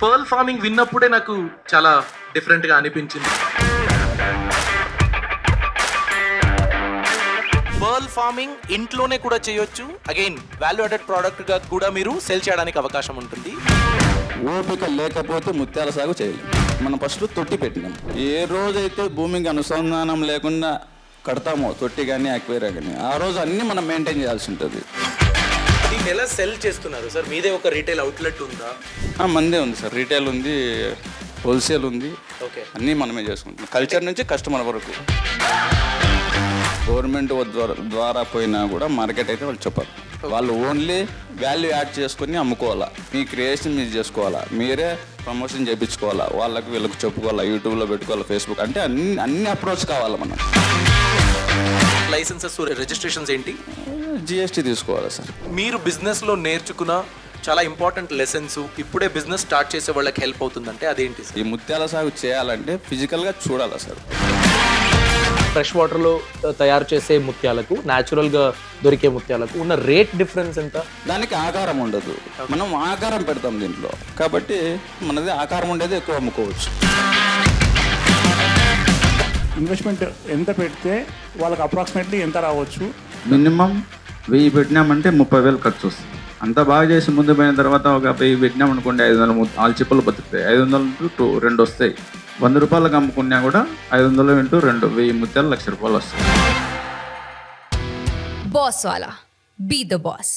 Pearl farming విన్నప్పుడే నాకు చాలా different గా అనిపించింది. పర్ల్ ఫార్మింగ్ ఇంట్లోనే కూడా చేయొచ్చు. అగైన్ వాల్యూ యాడెడ్ ప్రోడక్ట్ గా కూడా మీరు సెల్ చేయడానికి అవకాశం ఉంటుంది. ఓపిక లేకపోతే ముత్యాల సాగు చేయలేం. మనం ఫస్ట్ తొట్టి పెట్టినాం. ఏ రోజైతే భూమికి అనుసంధానం లేకుండా కడతామో తొట్టి కానీ అక్వేరియా కానీ, ఆ రోజు అన్నీ మనం మెయింటైన్ చేయాల్సి ఉంటుంది. దీన్ని ఎలా సెల్ చేస్తున్నారు సార్? మీదే ఒక రీటైల్ అవుట్లెట్ ఉందా? మందే ఉంది సార్, రీటైల్ ఉంది, హోల్సేల్ ఉంది, ఓకే, అన్నీ మనమే చేసుకుంటాం. కల్చర్ నుంచి కస్టమర్ వరకు. గవర్నమెంట్ ద్వారా పోయినా కూడా మార్కెట్ అయితే వాళ్ళు చెప్పరు. వాళ్ళు ఓన్లీ వాల్యూ యాడ్ చేసుకుని అమ్ముకోవాలా, మీ క్రియేషన్ మీరు చేసుకోవాలా, మీరే ప్రమోషన్ చేయించుకోవాలా, వాళ్ళకి వీళ్ళకి చెప్పుకోవాలా, యూట్యూబ్లో పెట్టుకోవాలా, ఫేస్బుక్, అంటే అన్ని అప్రోచ్ కావాలి మనం. లైసెన్సెస్ రిజిస్ట్రేషన్స్ ఏంటి? జిఎస్టీ తీసుకోవాలా సార్. మీరు బిజినెస్లో నేర్చుకున్న చాలా ఇంపార్టెంట్ లెసన్స్ ఇప్పుడే బిజినెస్ స్టార్ట్ చేసే వాళ్ళకి హెల్ప్ అవుతుందంటే అదేంటి సార్? ఈ ముత్యాల సాగు చేయాలంటే ఫిజికల్గా చూడాలా సార్. ఫ్రెష్ వాటర్లో తయారు చేసే ముత్యాలకు న్యాచురల్గా దొరికే ముత్యాలకు ఉన్న రేట్ డిఫరెన్స్ ఎంత? దానికి ఆకారం ఉండదు, మనం ఆకారం పెడతాం దీంట్లో, కాబట్టి మనది ఆకారం ఉండేది ఎక్కువ అమ్ముకోవచ్చు. ఇన్వెస్ట్మెంట్ ఎంత పెడితే వాళ్ళకి అప్రాక్సిమేట్లీ ఎంత రావచ్చు? మినిమం 1000 పెట్టినామంటే 30,000 ఖర్చు వస్తుంది. అంత బాగా చేసి ముందు పోయిన తర్వాత ఒక 1000 పెట్టినామనుకోండి, 500 ఆల్చిప్పలు బతుకుతాయి. 500 టు 2 వస్తాయి. 100 రూపాయలకు అమ్ముకున్నా కూడా 500 ఇంటూ 2 1000 ముత్యాలు, 1,00,000 రూపాయలు వస్తాయి. Boss Wala. Be the boss.